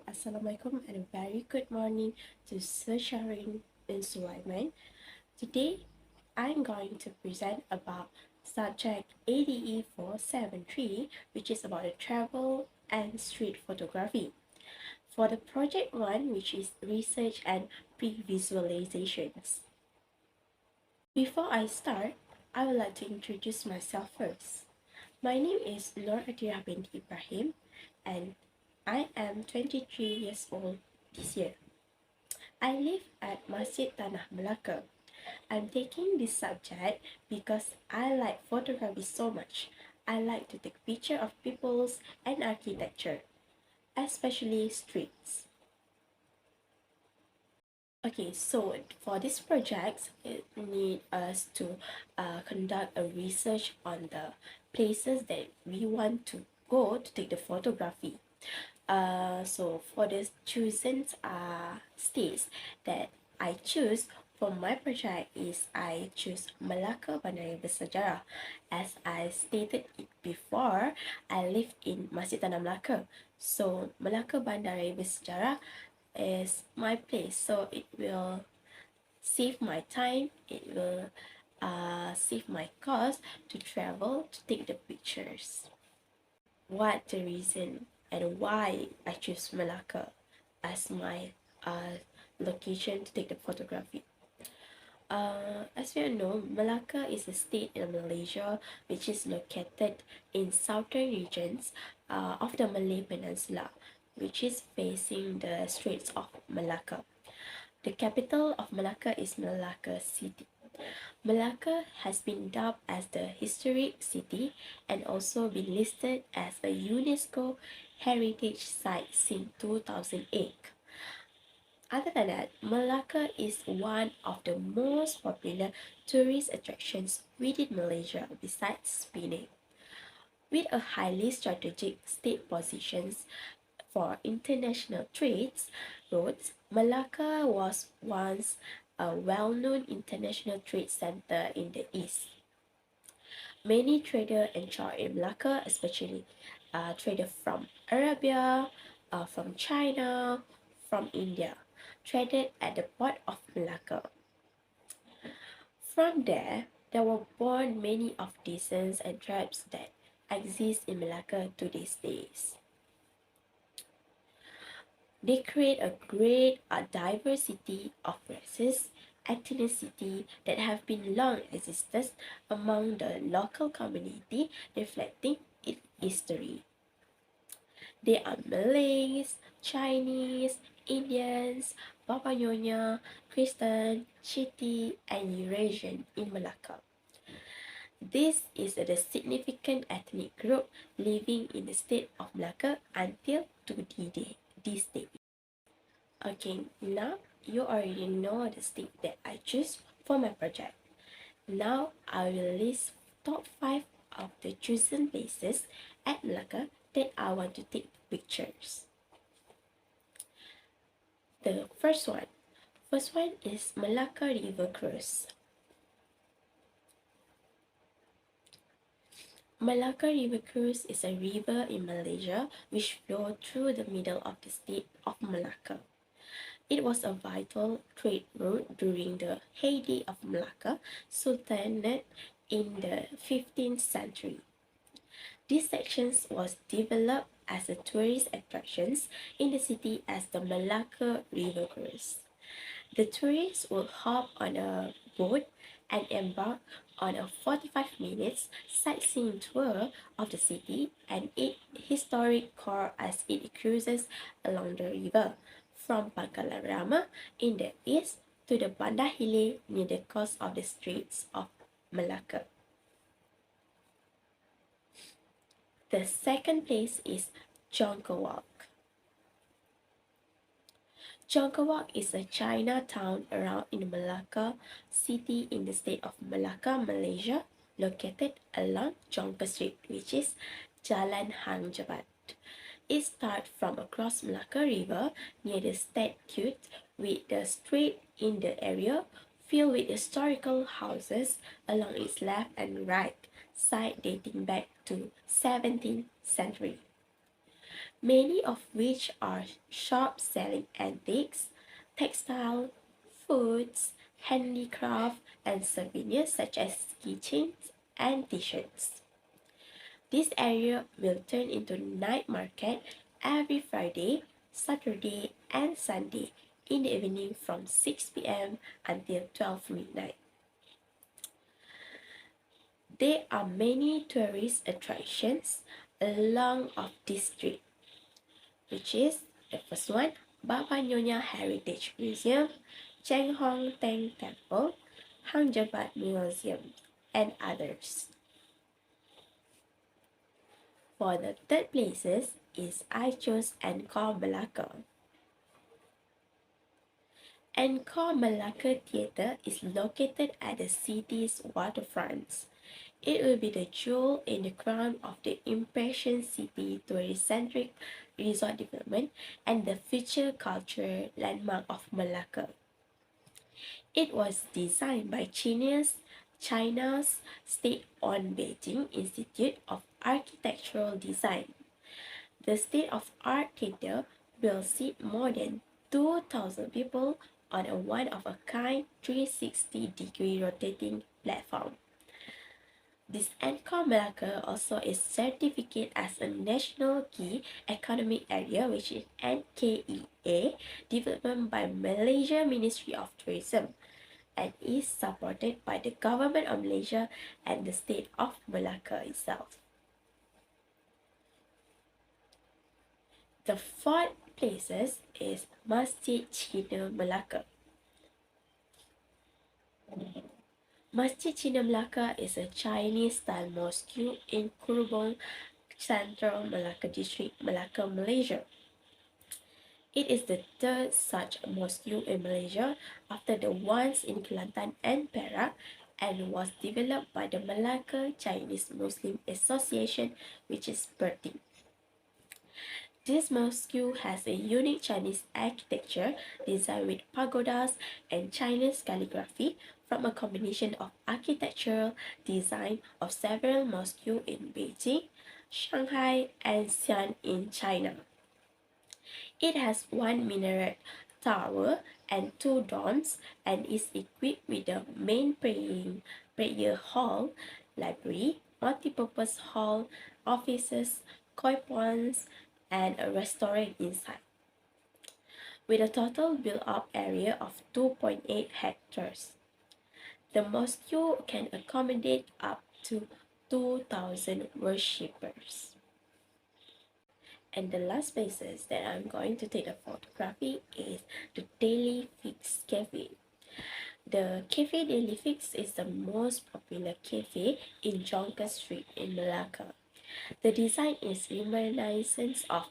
Assalamualaikum and a very good morning to Sir Sharin bin Sulaiman. Today, I'm going to present about subject ADE473, which is about the travel and street photography. For the project 1, which is research and pre-visualizations. Before I start, I would like to introduce myself first. My name is Nur Atira binti Ibrahim and I am 23 years old this year. I live at Masjid Tanah Melaka. I'm taking this subject because I like photography so much. I like to take picture of peoples and architecture, especially streets. Okay, so for this project, it need us to conduct a research on the places that we want to go to take the photography. So for the chosen states that I choose for my project is I choose Melaka Bandar Bersejarah. As I stated it before, I live in Masjid Tanah Melaka. So Melaka Bandar Bersejarah is my place. So it will save my time. It will save my cost to travel to take the pictures. What the reason and why I choose Melaka as my location to take the photography. As we all know, Melaka is a state in Malaysia which is located in southern regions of the Malay Peninsula, which is facing the Straits of Malacca. The capital of Malacca is Malacca City. Malacca has been dubbed as the historic city and also been listed as a UNESCO heritage site since 2008. Other than that, Malacca is one of the most popular tourist attractions within Malaysia besides Penang. With a highly strategic state positions for international trades routes, Malacca was once a well-known international trade center in the east. Many traders enjoy in Malacca, especially traders from Arabia, from China, from India, traded at the port of Malacca. From there were born many of descents and tribes that exist in Malacca to these days. They create a great diversity of races, ethnicity that have been long existed among the local community, reflecting its history. They are Malays, Chinese, Indians, Papua Nyonya, Christian, Chiti, and Eurasian in Malacca. This is the significant ethnic group living in the state of Malacca until this day. Okay, now you already know the state that I choose for my project. Now I will list top 5 of the chosen places at Malacca that I want to take pictures. The first one is Malacca River Cruise. Malacca River Cruise is a river in Malaysia which flows through the middle of the state of Malacca. It was a vital trade route during the heyday of Malacca Sultanate in the 15th century. This section was developed as a tourist attraction in the city as the Malacca River Cruise. The tourists would hop on a boat and embark on a 45 minutes sightseeing tour of the city and its historic core as it cruises along the river from Pangkalan Rama in the east to the Bandar Hilir near the coast of the Straits of Malacca. The second place is Jongkawak. Jongkawak is a Chinatown around in Malacca City in the state of Malacca, Malaysia, located along Jonker Street, which is Jalan Hang Jebat. It starts from across Malacca River near the statue with the street in the area filled with historical houses along its left and right side dating back to 17th century. many of which are shops selling antiques, textile, foods, handicraft, and souvenirs such as keychains and t-shirts. This area will turn into night market every Friday, Saturday, and Sunday in the evening from 6 p.m. until 12 midnight. There are many tourist attractions along of this street, which is the first one, Baba Nyonya Heritage Museum, Cheng Hong Teng Temple, Hang Jebat Museum, and others. For the third places is I chose Encore Malacca. Encore Malacca Theatre is located at the city's waterfront. It will be the jewel in the crown of the Impression City tourist-centric resort development and the future cultural landmark of Malacca. It was designed by China's state-owned Beijing Institute of Architectural Design. The state-of-art theater will seat more than 2,000 people on a one-of-a-kind 360-degree rotating platform. This Encore Malacca also is certificated as a National Key Economic Area, which is NKEA, development by Malaysia Ministry of Tourism, and is supported by the Government of Malaysia and the State of Malacca itself. The fourth places is Masjid Cina Melaka. Masjid Cina Melaka is a Chinese-style mosque in Kurubong, Central Malacca District, Malacca, Malaysia. It is the third such mosque in Malaysia after the ones in Kelantan and Perak, and was developed by the Malacca Chinese Muslim Association, which is PERTI. This mosque has a unique Chinese architecture designed with pagodas and Chinese calligraphy from a combination of architectural design of several mosques in Beijing, Shanghai, and Xi'an in China. It has one minaret tower and two domes and is equipped with a main prayer hall, library, multipurpose hall, offices, koi ponds, and a restaurant inside. With a total built-up area of 2.8 hectares, the mosque can accommodate up to 2,000 worshippers. And the last places that I'm going to take a photography is the Daily Fix Cafe. The Cafe Daily Fix is the most popular cafe in Jonker Street in Malacca. The design is reminiscent of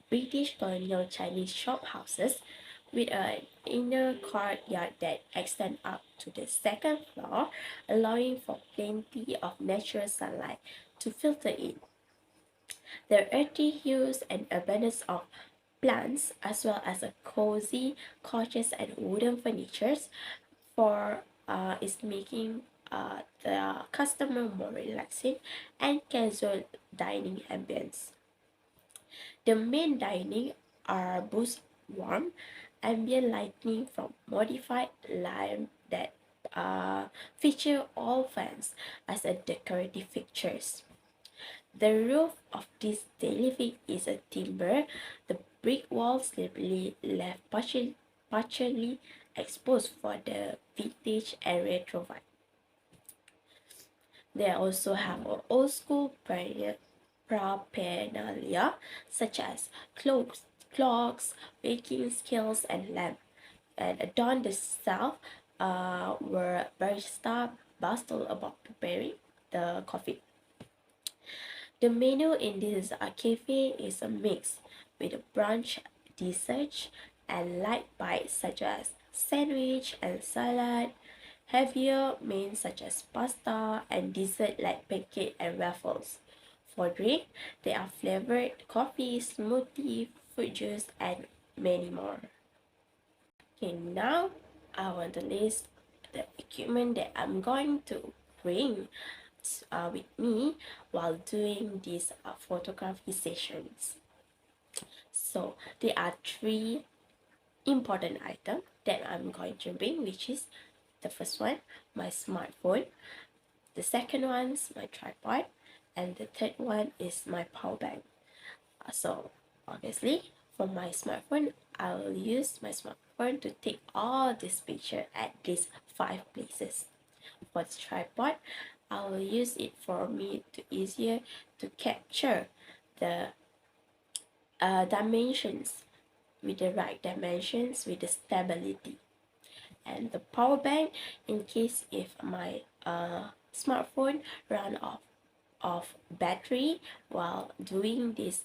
British colonial Chinese shop houses with an inner courtyard that extends up to the second floor, allowing for plenty of natural sunlight to filter in. The earthy hues and abundance of plants, as well as a cozy couches and wooden furnitures, is making the customer more relaxing and casual dining ambience. The main dining are boost warm ambient lighting from modified lamp that feature all fans as a decorative fixtures. The roof of this daily fix is a timber. The brick walls left partially exposed for the vintage and retro vibe. They also have an old school paraphernalia such as clocks, baking scales, and lamp, and adorn the shelf where barista bustle about preparing the coffee. The menu in this cafe is a mix with a brunch, dessert, and light bites such as sandwich and salad, heavier mains such as pasta, and dessert like pancake and waffles. For drink, there are flavored coffee, smoothie, fruit juice, and many more. Okay, now I want to list the equipment that I'm going to bring with me while doing these photography sessions. So there are three important items that I'm going to bring, which is the first one, my smartphone, the second one is my tripod, and the third one is my power bank. So obviously for my smartphone, I'll use my smartphone to take all this picture at least 5 places. For the tripod, I will use it for me to easier to capture the dimensions with the right dimensions with the stability. And the power bank, in case if my smartphone run of battery while doing these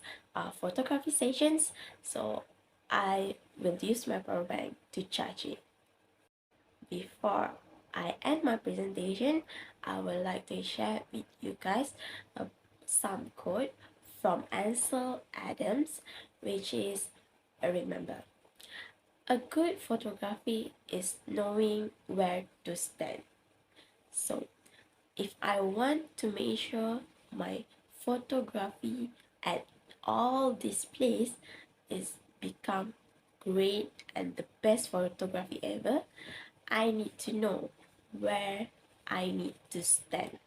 photography sessions, so I will use my power bank to charge it. Before I end my presentation, I would like to share with you guys some quote from Ansel Adams, which is remember, a good photography is knowing where to stand. So if I want to make sure my photography at all this place is become great and the best photography ever, I need to know where I need to stand.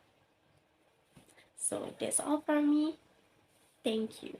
So that's all from me. Thank you.